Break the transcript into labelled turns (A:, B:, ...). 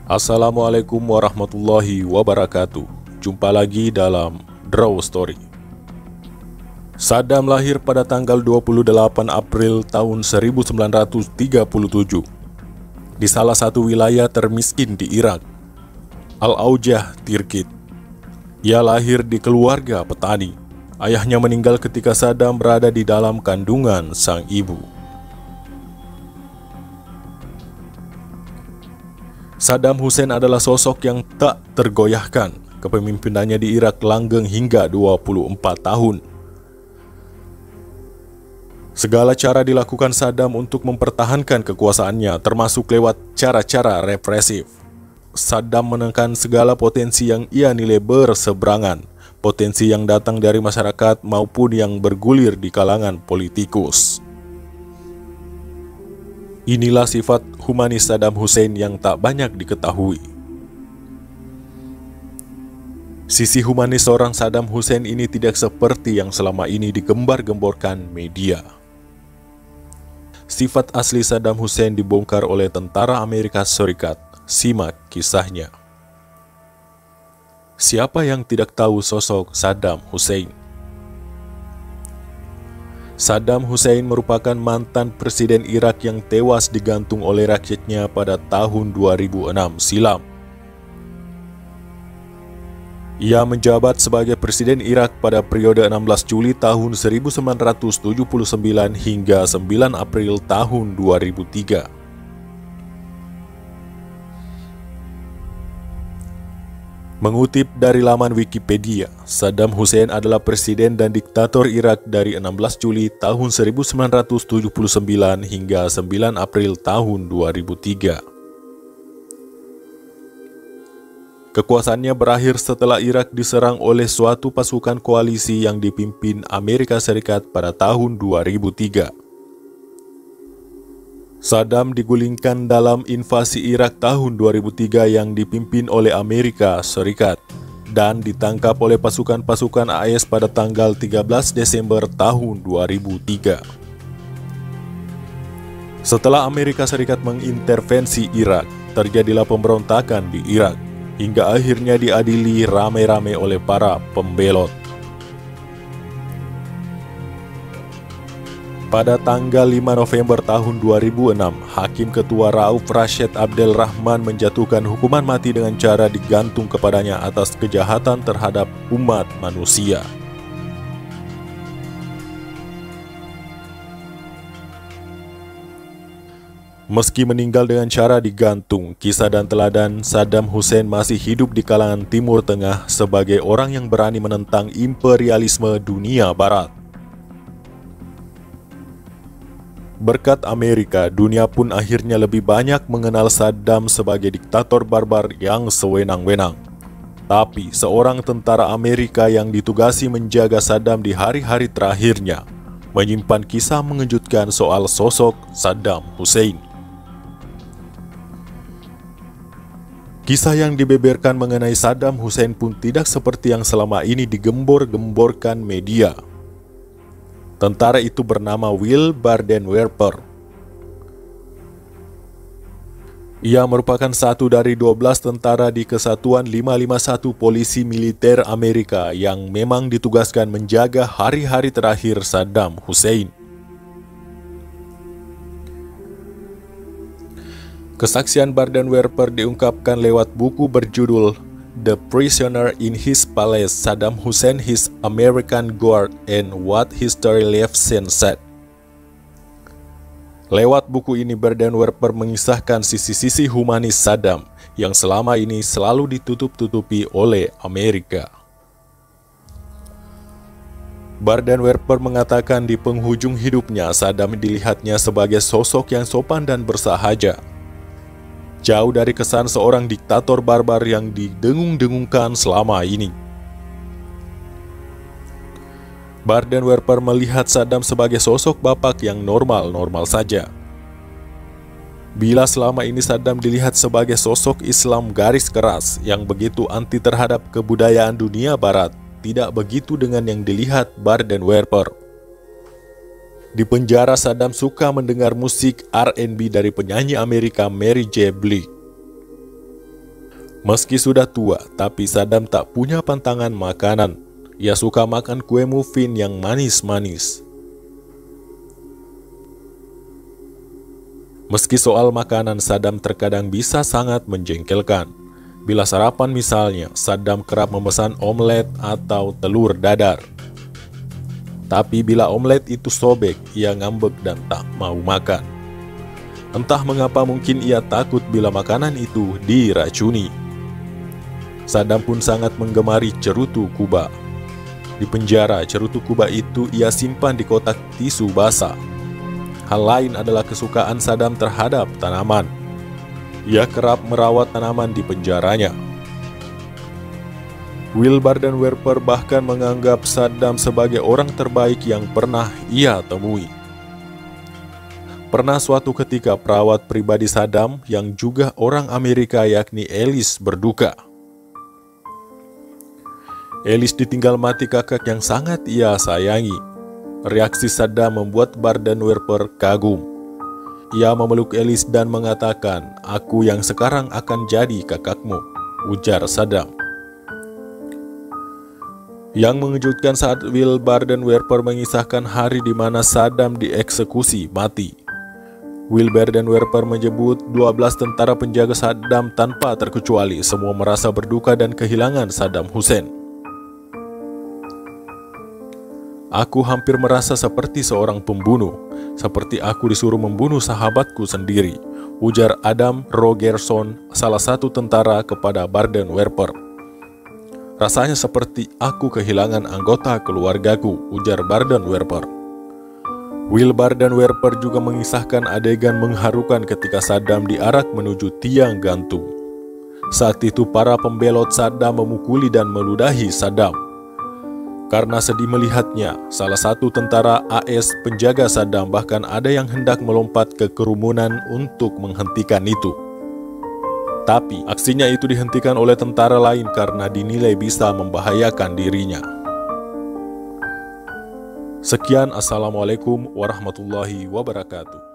A: Assalamualaikum warahmatullahi wabarakatuh. Jumpa lagi dalam Draw Story. Saddam lahir pada tanggal 28 April tahun 1937 di salah satu wilayah termiskin di Irak, Al-Aujah, Tirkit. Ia lahir di keluarga petani. Ayahnya meninggal ketika Saddam berada di dalam kandungan sang ibu. Saddam Hussein adalah sosok yang tak tergoyahkan. Kepemimpinannya di Irak langgeng hingga 24 tahun. Segala cara dilakukan Saddam untuk mempertahankan kekuasaannya, termasuk lewat cara-cara represif. Saddam menekan segala potensi yang ia nilai berseberangan, potensi yang datang dari masyarakat maupun yang bergulir di kalangan politikus. Inilah sifat humanis Saddam Hussein yang tak banyak diketahui. Sisi humanis seorang Saddam Hussein ini tidak seperti yang selama ini digembar-gemborkan media. Sifat asli Saddam Hussein dibongkar oleh tentara Amerika Serikat. Simak kisahnya. Siapa yang tidak tahu sosok Saddam Hussein? Saddam Hussein merupakan mantan presiden Irak yang tewas digantung oleh rakyatnya pada tahun 2006 silam. Ia menjabat sebagai presiden Irak pada periode 16 Juli tahun 1979 hingga 9 April tahun 2003. Mengutip dari laman Wikipedia, Saddam Hussein adalah presiden dan diktator Irak dari 16 Juli tahun 1979 hingga 9 April tahun 2003. Kekuasaannya berakhir setelah Irak diserang oleh suatu pasukan koalisi yang dipimpin Amerika Serikat pada tahun 2003. Saddam digulingkan dalam invasi Irak tahun 2003 yang dipimpin oleh Amerika Serikat dan ditangkap oleh pasukan-pasukan AS pada tanggal 13 Desember tahun 2003. Setelah Amerika Serikat mengintervensi Irak, terjadilah pemberontakan di Irak hingga akhirnya diadili rame-rame oleh para pembelot. Pada tanggal 5 November tahun 2006, Hakim Ketua Rauf Rashid Abdel Rahman menjatuhkan hukuman mati dengan cara digantung kepadanya atas kejahatan terhadap umat manusia. Meski meninggal dengan cara digantung, kisah dan teladan Saddam Hussein masih hidup di kalangan Timur Tengah sebagai orang yang berani menentang imperialisme dunia Barat. Berkat Amerika, dunia pun akhirnya lebih banyak mengenal Saddam sebagai diktator barbar yang sewenang-wenang. Tapi, seorang tentara Amerika yang ditugasi menjaga Saddam di hari-hari terakhirnya, menyimpan kisah mengejutkan soal sosok Saddam Hussein. Kisah yang dibeberkan mengenai Saddam Hussein pun tidak seperti yang selama ini digembor-gemborkan media. Tentara itu bernama Will Bardenwerper. Ia merupakan satu dari 12 tentara di Kesatuan 551 Polisi Militer Amerika yang memang ditugaskan menjaga hari-hari terakhir Saddam Hussein. Kesaksian Bardenwerper diungkapkan lewat buku berjudul The Prisoner in His Palace, Saddam Hussein, His American Guard, and What History Left Unsaid. Lewat buku ini, Bardenwerper mengisahkan sisi-sisi humanis Saddam yang selama ini selalu ditutup-tutupi oleh Amerika. Bardenwerper mengatakan di penghujung hidupnya, Saddam dilihatnya sebagai sosok yang sopan dan bersahaja. Jauh dari kesan seorang diktator barbar yang didengung-dengungkan selama ini. Bardenwerper melihat Saddam sebagai sosok bapak yang normal-normal saja. Bila selama ini Saddam dilihat sebagai sosok Islam garis keras yang begitu anti terhadap kebudayaan dunia Barat, tidak begitu dengan yang dilihat Bardenwerper. Di penjara, Saddam suka mendengar musik R&B dari penyanyi Amerika Mary J. Blige. Meski sudah tua, tapi Saddam tak punya pantangan makanan. Ia suka makan kue muffin yang manis-manis. Meski soal makanan, Saddam terkadang bisa sangat menjengkelkan. Bila sarapan misalnya, Saddam kerap memesan omelet atau telur dadar. Tapi bila omelet itu sobek, ia ngambek dan tak mau makan. Entah mengapa, mungkin ia takut bila makanan itu diracuni. Saddam pun sangat menggemari cerutu Kuba. Di penjara, cerutu Kuba itu ia simpan di kotak tisu basah. Hal lain adalah kesukaan Saddam terhadap tanaman. Ia kerap merawat tanaman di penjaranya. Will Bardenwerper bahkan menganggap Saddam sebagai orang terbaik yang pernah ia temui. Pernah suatu ketika perawat pribadi Saddam yang juga orang Amerika yakni Ellis berduka. Ellis ditinggal mati kakak yang sangat ia sayangi. Reaksi Saddam membuat Bardenwerper kagum. Ia memeluk Ellis dan mengatakan, "Aku yang sekarang akan jadi kakakmu," ujar Saddam. Yang mengejutkan saat Will Bardenwerper mengisahkan hari di mana Saddam dieksekusi mati. Will Bardenwerper menyebut 12 tentara penjaga Saddam tanpa terkecuali semua merasa berduka dan kehilangan Saddam Hussein. "Aku hampir merasa seperti seorang pembunuh, seperti aku disuruh membunuh sahabatku sendiri," ujar Adam Rogerson, salah satu tentara kepada Bardenwerper. "Rasanya seperti aku kehilangan anggota keluargaku," ujar Bardenwerper. Will Bardenwerper juga mengisahkan adegan mengharukan ketika Saddam diarak menuju tiang gantung. Saat itu para pembelot Saddam memukuli dan meludahi Saddam. Karena sedih melihatnya, salah satu tentara AS penjaga Saddam bahkan ada yang hendak melompat ke kerumunan untuk menghentikan itu. Tapi aksinya itu dihentikan oleh tentara lain karena dinilai bisa membahayakan dirinya. Sekian, Assalamualaikum warahmatullahi wabarakatuh.